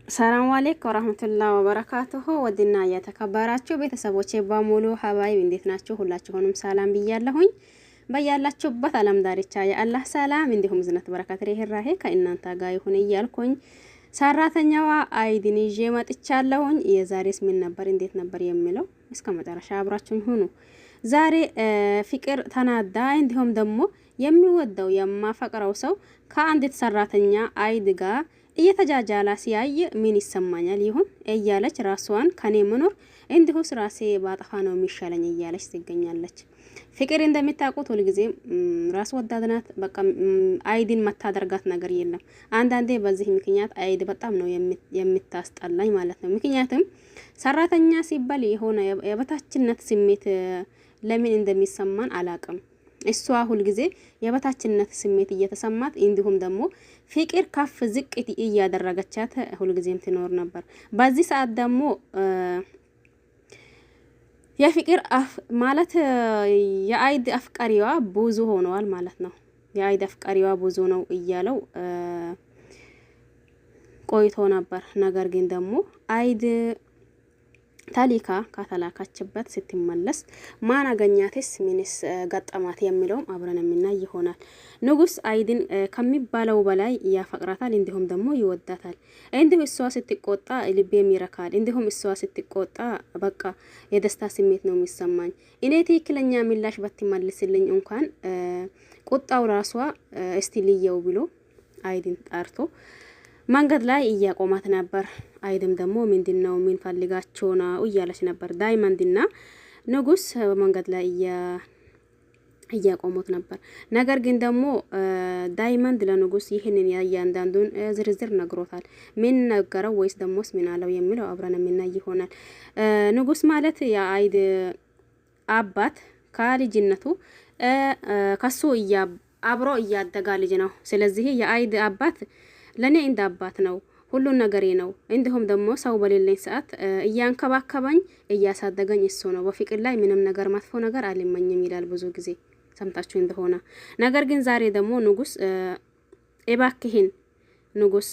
ሰላም አለይኩም ወራህመቱላሂ ወበረካቱሁ። ወድና የተከበራችሁ ቤተሰቦቼ በሙሉ ሀባይ እንዴት ናችሁ? ሁላችሁንም ሰላም ብያለሁኝ። በያላችሁበት ዓለም ዳርቻ የአላህ ሰላም እንዲሁም ዝነት በረከት ርህራሄ ከእናንተ ጋር ይሁን እያልኩኝ ሰራተኛዋ አይዲን ይዤ መጥቻለሁኝ። የዛሬስ ምን ነበር እንዴት ነበር የሚለው እስከ መጨረሻ አብራችሁኝ ሁኑ። ዛሬ ፍቅር ተናዳ እንዲሁም ደግሞ የሚወደው የማፈቅረው ሰው ከአንዲት ሰራተኛ አይድ ጋር እየተጃጃላ ሲያይ ምን ይሰማኛል ይሁን እያለች ራሷን ከኔ መኖር እንዲሁስ ራሴ ባጠፋ ነው የሚሻለኝ እያለች ትገኛለች። ፍቅር እንደምታውቁት ሁልጊዜ ራስ ወዳድ ናት። በቃ አይድን መታደርጋት ነገር የለም። አንዳንዴ በዚህ ምክንያት አይድ በጣም ነው የምታስጠላኝ ማለት ነው። ምክንያቱም ሰራተኛ ሲባል የሆነ የበታችነት ስሜት ለምን እንደሚሰማን አላቅም። እሷ ሁልጊዜ የበታችነት ስሜት እየተሰማት እንዲሁም ደግሞ ፍቅር ከፍ ዝቅ እያደረገቻት ሁልጊዜም ትኖር ነበር። በዚህ ሰዓት ደግሞ የፍቅር ማለት የአይድ አፍቃሪዋ ብዙ ሆነዋል ማለት ነው። የአይድ አፍቃሪዋ ብዙ ነው እያለው ቆይቶ ነበር። ነገር ግን ደግሞ አይድ ታሊካ ከተላካችበት ስትመለስ ማን አገኛትስ ምንስ ገጠማት የሚለውም አብረን የምናይ ይሆናል። ንጉስ አይድን ከሚባለው በላይ ያፈቅራታል፣ እንዲሁም ደግሞ ይወዳታል። እንዲሁ እሷ ስትቆጣ ልቤም ይረካል። እንዲሁም እሷ ስትቆጣ በቃ የደስታ ስሜት ነው የሚሰማኝ። እኔ ትክክለኛ ምላሽ ባትመልስልኝ እንኳን ቁጣው ራሷ እስቲ ልየው ብሎ አይድን ጠርቶ መንገድ ላይ እያቆማት ነበር። አይድም ደግሞ ምንድነው ምን ፈልጋቸው ነው እያለች ነበር። ዳይመንድና ንጉስ መንገድ ላይ እያቆሙት ነበር። ነገር ግን ደግሞ ዳይመንድ ለንጉስ ይህንን ያያንዳንዱን ዝርዝር ነግሮታል። ምን ነገረው ወይስ ደሞስ ምን አለው የሚለው አብረን የምናይ ይሆናል። ንጉስ ማለት የአይድ አባት ከልጅነቱ ከሱ አብሮ እያደጋ ልጅ ነው። ስለዚህ የአይድ አባት ለኔ እንደ አባት ነው፣ ሁሉን ነገሬ ነው። እንዲሁም ደግሞ ሰው በሌለኝ ሰዓት እያንከባከበኝ እያሳደገኝ እሱ ነው። በፍቅር ላይ ምንም ነገር መጥፎ ነገር አልመኝም ይላል ብዙ ጊዜ ሰምታችሁ እንደሆነ። ነገር ግን ዛሬ ደግሞ ንጉስ እባክህን ንጉስ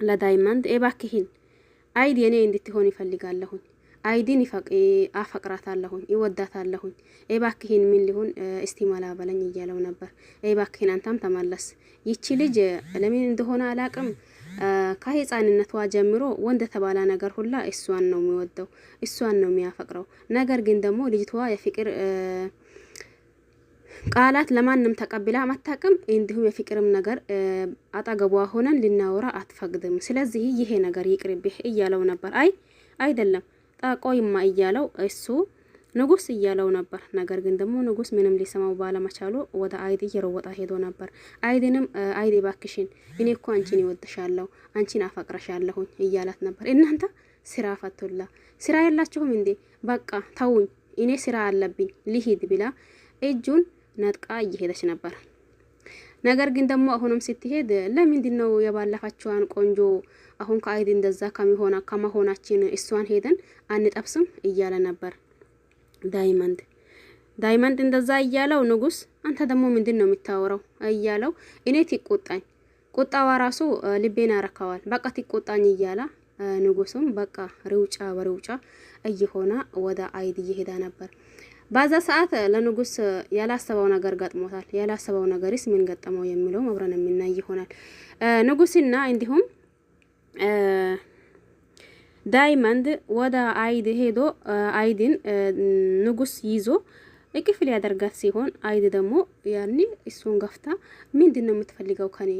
ለዳይመንድ እባክህን አይድ የኔ እንድትሆን ይፈልጋለሁኝ። አይዲን አፈቅራታለሁኝ፣ ይወዳታለሁኝ። እባክህን ምን ሊሆን እስቲ መላ በለኝ እያለው ነበር። እባክህን አንተም ተመለስ። ይቺ ልጅ ለምን እንደሆነ አላቅም ከህፃንነቷ ጀምሮ ወንድ ተባለ ነገር ሁላ እሷን ነው የሚወደው፣ እሷን ነው የሚያፈቅረው። ነገር ግን ደግሞ ልጅቷ የፍቅር ቃላት ለማንም ተቀብላ ማታቀም፣ እንዲሁም የፍቅርም ነገር አጠገቧ ሆነን ልናወራ አትፈቅድም። ስለዚህ ይሄ ነገር ይቅርብህ እያለው ነበር። አይደለም ቆይማ እያለው እሱ ንጉስ እያለው ነበር። ነገር ግን ደግሞ ንጉስ ምንም ሊሰማው ባለመቻሉ ወደ አይድ እየሮወጣ ሄዶ ነበር። አይድንም አይድ ባክሽን እኔ እኮ አንቺን ይወድሻለሁ፣ አንቺን አፈቅረሻለሁ እያላት ነበር። እናንተ ስራ ፈቱላ ስራ የላችሁም እንዴ? በቃ ተውኝ፣ እኔ ስራ አለብኝ ልሂድ ብላ እጁን ነጥቃ እየሄደች ነበር። ነገር ግን ደግሞ አሁንም ስትሄድ ለምንድን ነው የባለፈችዋን ቆንጆ አሁን ከአይድ እንደዛ ከመሆናችን እሷን ሄደን አንጠብስም እያለ ነበር ዳይመንድ እንደዛ እያለው ንጉስ አንተ ደግሞ ምንድን ነው የምታወራው እያለው እኔ ትቆጣኝ፣ ቁጣዋ ራሱ ልቤን ያረካዋል፣ በቃ ትቆጣኝ እያለ ንጉስም በቃ ሩጫ በሩጫ እየሆነ ወደ አይድ እየሄደ ነበር። በዛ ሰዓት ለንጉስ ያላሰበው ነገር ገጥሞታል። ያላሰበው ነገርስ ምን ገጠመው የሚለው አብረን የምናይ ይሆናል። ንጉስና እንዲሁም ዳይመንድ ወደ አይድ ሄዶ አይድን ንጉስ ይዞ እቅፍ ሊያደርጋት ሲሆን አይድ ደግሞ ያኔ እሱን ገፍታ ምንድነው የምትፈልገው ከኔ?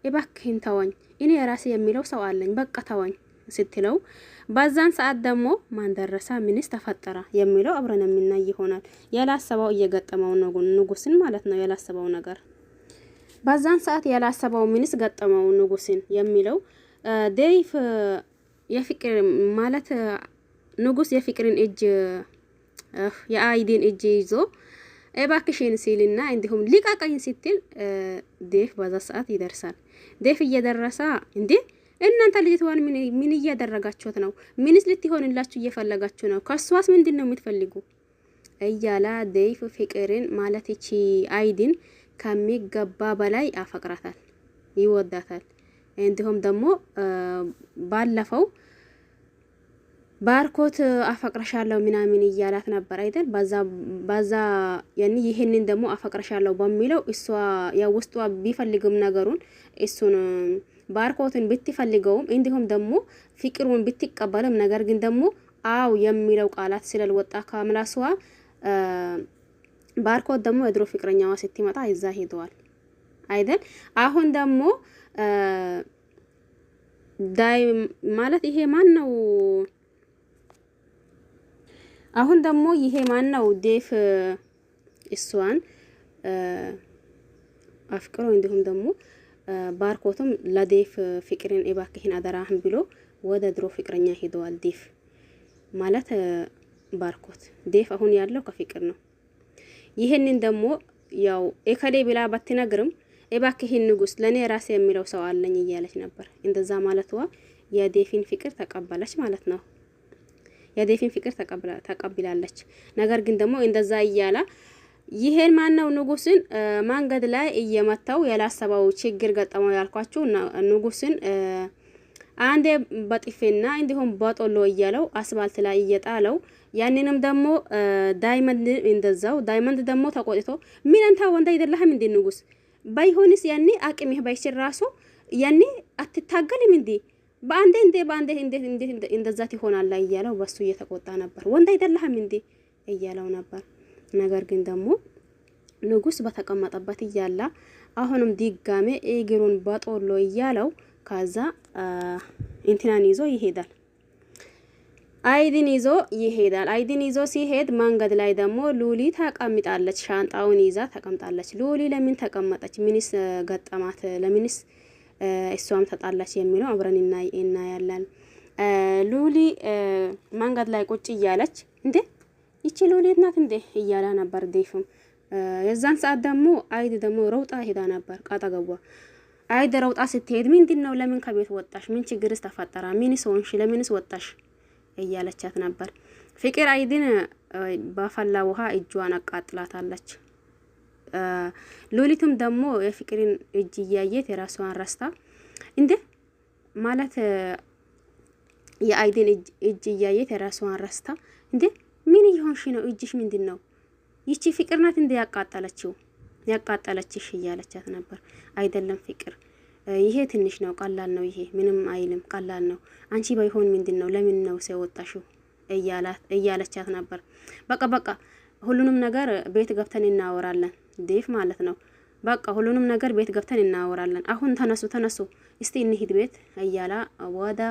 እባክህን ተወኝ፣ እኔ ራሴ የሚለው ሰው አለኝ፣ በቃ ተወኝ ስትለው በዛን ሰዓት ደግሞ ማን ደረሰ ምንስ ተፈጠረ የሚለው አብረን የምናይ ይሆናል። ያላሰበው እየገጠመው ነው ንጉስን ማለት ነው። ያላሰበው ነገር በዛን ሰዓት ያላሰበው ምንስ ገጠመው ንጉስን የሚለው ዴይፍ የፍቅር ማለት ንጉስ የፍቅርን እጅ የአይድን እጅ ይዞ እባክሽን ሲልና እንዲሁም ሊቃቀኝ ስትል ዴፍ በዛ ሰዓት ይደርሳል። ዴፍ እየደረሰ እንዴ እናንተ ልጅቷን ምን እያደረጋችሁት ነው? ምንስ ልትሆንላችሁ እየፈለጋችሁ ነው? ከሷስ ምንድነው የምትፈልጉ እያላ ዴፍ ፍቅርን ማለት እቺ አይድን ከሚገባ በላይ አፈቅራታል፣ ይወዳታል። እንዲሁም ደግሞ ባለፈው ባርኮት አፈቅረሻለሁ ምናምን እያላት ነበር አይደል? ባዛ ያኒ ይሄንን ደግሞ አፈቅረሻለሁ በሚለው እሷ ያው ውስጧ ቢፈልግም ነገሩን እሱን ባርኮትን ብትፈልገውም እንዲሁም ደግሞ ፍቅሩን ብትቀበልም ነገር ግን ደግሞ አው የሚለው ቃላት ስለልወጣ ከምላሷ ባርኮት ደግሞ የድሮ ፍቅረኛዋ ስትመጣ እዛ ሄደዋል አይደል? አሁን ደግሞ ዳይ ማለት ይሄ ማን ነው? አሁን ደግሞ ይሄ ማን ነው? ዴፍ እሷን አፍቅሮ እንዲሁም ደግሞ ባርኮቱም ለዴፍ ፍቅርን እባክህን አደራህን ብሎ ወደ ድሮ ፍቅረኛ ሄደዋል። ዴፍ ማለት ባርኮት ዴፍ አሁን ያለው ከፍቅር ነው። ይሄንን ደግሞ ያው ኤከሌ ብላ ባትነግርም እባክህን ንጉስ ለኔ ራሴ የሚለው ሰው አለኝ እያለች ነበር። እንደዛ ማለቷ የዴፍን ፍቅር ተቀበለች ማለት ነው። የዴፍን ፍቅር ተቀብላለች። ነገር ግን ደግሞ እንደዛ እያላ ይሄን ማነው ንጉስን መንገድ ላይ እየመታው ያላሰበው ችግር ገጠመው ያልኳችሁ ንጉስን አንዴ በጥፌና እንዲሁም በጦሎ እያለው አስፋልት ላይ እየጣለው ያንንም ደግሞ ዳይመንድ እንደዛው ዳይመንድ ደግሞ ተቆጥቶ ምን አንተ ወንድ አይደለህም እንዴ ንጉስ ባይሆንስ ያኔ አቅምህ ባይችል ራሱ ያኔ አትታገልም እንዴ በአንዴ እንደዛ ትሆናላ እያለው በሱ እየተቆጣ ነበር። ወንድ አይደለህም እንዴ እያለው ነበር። ነገር ግን ደግሞ ንጉስ በተቀመጠበት እያላ አሁንም ድጋሜ እግሩን በጦሎ እያለው ከዛ እንትናን ይዞ ይሄዳል። አይዲን ይዞ ሲሄድ መንገድ ላይ ደግሞ ሉሊ ተቀምጣለች። ሻንጣውን ይዛ ተቀምጣለች። ሉሊ ለምን ተቀመጠች? ምንስ ገጠማት? ለምንስ እሷም ተጣላች የሚለው አብረን እናያለን። ሉሊ መንገድ ላይ ቁጭ እያለች እንዴ ይቺ ሉሊ ናት እንዴ እያላ ነበር ዴፍም። የዛን ሰዓት ደግሞ አይድ ደግሞ ሮጣ ሄዳ ነበር ቃጠገቧ። አይድ ሮጣ ስትሄድ ምንድነው ለምን ከቤት ወጣሽ? ምን ችግርስ ተፈጠረ? ምንስ ሆንሽ? ለምንስ ወጣሽ? እያለቻት ነበር። ፍቅር አይድን በፈላ ውሃ እጇን አቃጥላታለች። ሉሊትም ደግሞ የፍቅርን እጅ እያየት የራሷን ረስታ እንዴ ማለት የአይድን እጅ እያየት የራሷን ረስታ እንዴ ምን ይሆንሽ ነው? እጅሽ ምንድነው? ይቺ ፍቅር ናት እንዴ ያቃጠለችሽ እያለቻት ነበር። አይደለም ፍቅር ይሄ ትንሽ ነው፣ ቀላል ነው፣ ይሄ ምንም አይልም፣ ቀላል ነው። አንቺ ባይሆን ምንድነው? ለምን ነው ሲወጣሽው እያለቻት ነበር። በቃ ሁሉንም ነገር ቤት ገብተን እናወራለን ዴፍ ማለት ነው። በቃ ሁሉንም ነገር ቤት ገብተን እናወራለን። አሁን ተነሱ እስቲ እንሂድ ቤት እያላ ወደ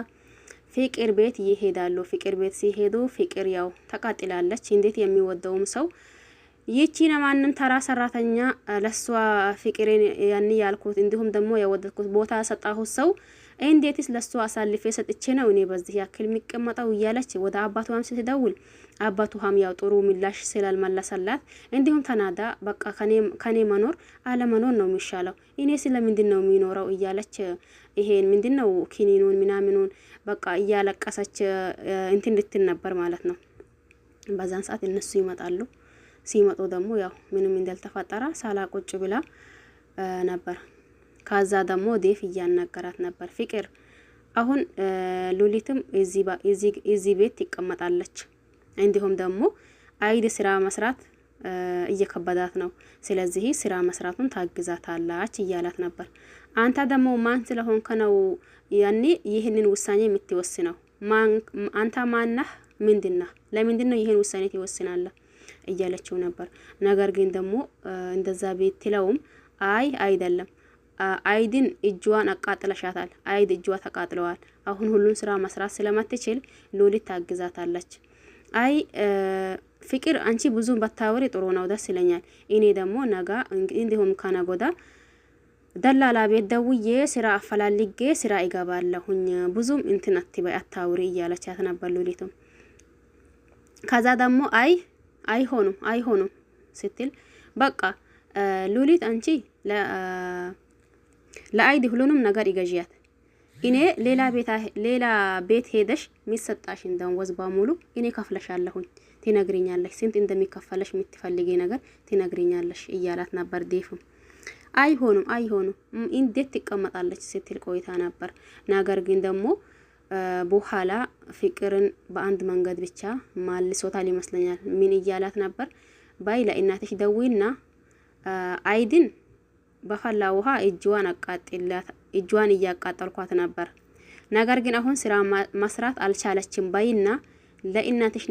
ፍቅር ቤት ይሄዳሉ። ፍቅር ቤት ሲሄዱ ፍቅር ያው ተቃጥላለች። እንዴት የሚወደውም ሰው ይቺ ለማንም ተራ ሰራተኛ ለሷ ፍቅሬን ያን ያልኩት እንዲሁም ደግሞ የወደድኩት ቦታ ሰጣሁት ሰው እንዴትስ ለሷ አሳልፌ ሰጥቼ ነው እኔ በዚህ ያክል የሚቀመጠው እያለች ወደ አባቷም ስትደውል አባቷም ያው ጥሩ ምላሽ ስላልመለሰላት እንዲሁም ተናዳ በቃ ከኔ መኖር አለመኖር ነው የሚሻለው እኔ ስለምንድን ነው የሚኖረው እያለች ይሄን ምንድነው ኪኒኑን ምናምኑን በቃ እያለቀሰች እንትን ልትል ነበር ማለት ነው። በዛን ሰዓት እነሱ ይመጣሉ። ሲመጡ ደግሞ ያው ምንም እንዳልተፈጠረ ሳላ ቁጭ ብላ ነበር። ካዛ ደግሞ ዴፍ እያናገራት ነበር ፍቅር አሁን ሉሊትም እዚህ ቤት ትቀመጣለች። እንዲሁም ደግሞ አይድ ስራ መስራት እየከበዳት ነው። ስለዚህ ስራ መስራቱን ታግዛታለች እያላት ነበር። አንተ ደግሞ ማን ስለሆንከ ነው ያኔ ይሄንን ውሳኔ የምትወስነው? አንተ ማነህ? ምንድነው? ለምንድነው ይሄን ውሳኔ ትወስናለህ? እያለችው ነበር። ነገር ግን ደግሞ እንደዛ ቤት ትለውም አይደለም አይድን እጇን አቃጥለሻታል። አይድ እጇ ተቃጥለዋል። አሁን ሁሉን ስራ መስራት ስለማትችል ሉሊት ታግዛታለች። ፍቅር አንቺ ብዙ ባታወሪ ጥሩ ነው፣ ደስ ይለኛል። እኔ ደግሞ ነገ እንዲሁም ከነጎዳ ደላላ ቤት ደውዬ ስራ አፈላልጌ ስራ ይገባለሁኝ። ብዙም እንትን አትበይ አታውሪ እያለቻት ነበር ሉሊትም። ከዛ ደግሞ አይሆኑም ስትል በቃ ሉሊት አንቺ ለአይድ ሁሉንም ነገር ይገዢያት። እኔ ሌላ ቤት ሄደሽ ሚሰጣሽ እንደወዝ በሙሉ እኔ ከፍለሻለሁኝ ትነግሪኛለሽ። ስንት እንደሚከፈለሽ የምትፈልጊ ነገር ትነግሪኛለሽ እያላት ነበር ዴፍም። አይሆንም እንዴት ትቀመጣለች ስትል ቆይታ ነበር። ነገር ግን ደግሞ በኋላ ፍቅርን በአንድ መንገድ ብቻ ማልሶታል ይመስለኛል። ምን እያላት ነበር? ባይ ለእናትሽ ደዊና አይድን በፈላ ውሃ እጇን እያቃጠልኳት ነበር። ነገር ግን አሁን ስራ መስራት አልቻለችም። ባይና ለእናትሽ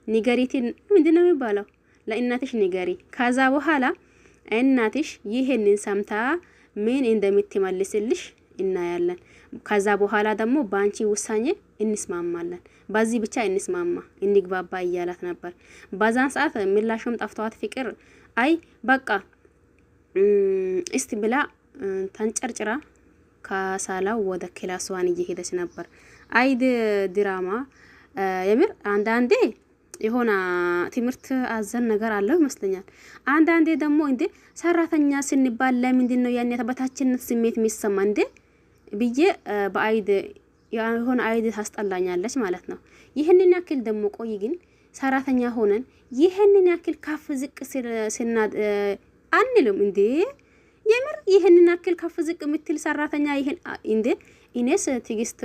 ንገሪትን ምንድነው የሚባለው? ለእናትሽ ንገሪ። ከዛ በኋላ እናትሽ ይሄንን ሰምታ ምን እንደምትመልስልሽ እናያለን። ከዛ በኋላ ደግሞ ባንቺ ውሳኔ እንስማማለን። በዚህ ብቻ እንግባባ እያላት ነበር። በዛን ሰዓት ምላሹም ጠፍቷት ፍቅር አይ በቃ እስቲ ብላ ተንጨርጭራ ከሳላው ወደ ክላስዋን እየሄደች ነበር። አይድ ድራማ የምር አንዳንዴ የሆነ ትምህርት አዘን ነገር አለው ይመስለኛል። አንዳንዴ ደግሞ እንዴ ሰራተኛ ስንባል ለምንድን ነው ያን የተበታችነት ስሜት የሚሰማ እንዴ ብዬ በአይድ የሆነ አይድ ታስጠላኛለች ማለት ነው። ይህንን ያክል ደግሞ ቆይ ግን ሰራተኛ ሆነን ይህንን ያክል ካፍ ዝቅ አንልም እንዴ? የምር ይህንን ያክል ካፍ ዝቅ የምትል ሰራተኛ ይሄን እንዴ? ኢኔስ ትግስት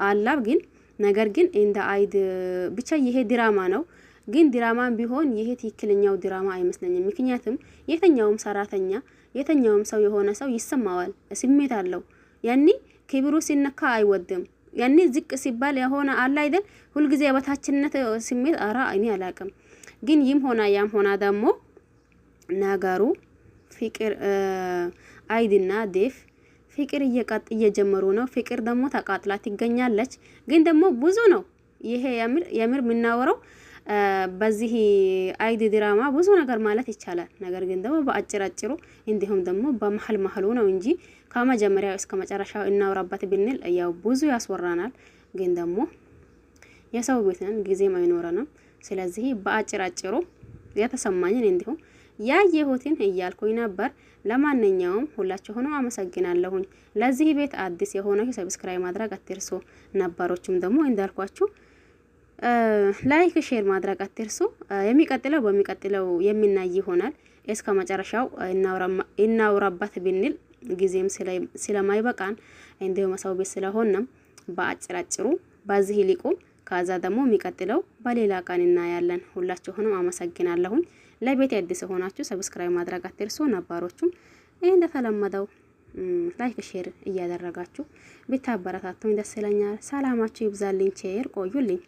አላብ ግን ነገር ግን እንደ አይድ ብቻ ይሄ ድራማ ነው። ግን ድራማም ቢሆን ይሄ ትክክለኛው ድራማ አይመስለኝም። ምክንያቱም የተኛውም ሰራተኛ የተኛውም ሰው የሆነ ሰው ይሰማዋል፣ ስሜት አለው። ያኒ ክብሩ ሲነካ አይወድም። ያኒ ዝቅ ሲባል የሆነ አለ አይደል? ሁሉ ጊዜ የበታችነት ስሜት አራ እኔ አላቅም። ግን ይም ሆና ያም ሆና ደግሞ ነገሩ ፍቅር አይድና ዴፍ ፍቅር እየጀመሩ ነው። ፍቅር ደግሞ ተቃጥላ ትገኛለች። ግን ደግሞ ብዙ ነው ይሄ የምር የምናወራው በዚህ አይድ ድራማ ብዙ ነገር ማለት ይቻላል። ነገር ግን ደግሞ በአጭራጭሩ እንዲሁም ደግሞ በመሐሉ ነው እንጂ ከመጀመሪያው እስከ መጨረሻው እናውራበት ብንል ያው ብዙ ያስወራናል። ግን ደግሞ የሰው ቤት ነን፣ ጊዜም አይኖረንም። ስለዚህ በአጭራጭሩ የተሰማኝን እንዲሁም ያየሁትን እያልኩኝ ነበር። ለማንኛውም ሁላችሁንም አመሰግናለሁኝ። ለዚህ ቤት አዲስ የሆነው ሰብስክራይብ ማድረግ አትርሱ። ነባሮችም ደግሞ እንዳልኳችሁ ላይክ ሼር ማድረግ አትርሱ። በሚቀጥለው የሚናይ ይሆናል። እስከ መጨረሻው እናውራባት ብንል ጊዜም ስለማይበቃን እንዲሁም ሰው ቤት ስለሆነም በአጭራጭሩ በዚህ ሊቁም። ከዛ ደግሞ የሚቀጥለው በሌላ ቀን እናያለን። ሁላችሁንም አመሰግናለሁኝ። ለቤት አዲስ ሆናችሁ ሰብስክራይብ ማድረግ አትርሱ። ነባሮቹም እንደተለመደው ላይክ ሼር እያደረጋችሁ ብታበረታቱኝ ደስ ይለኛል። ሰላማችሁ ይብዛልኝ። ቼር ቆዩልኝ።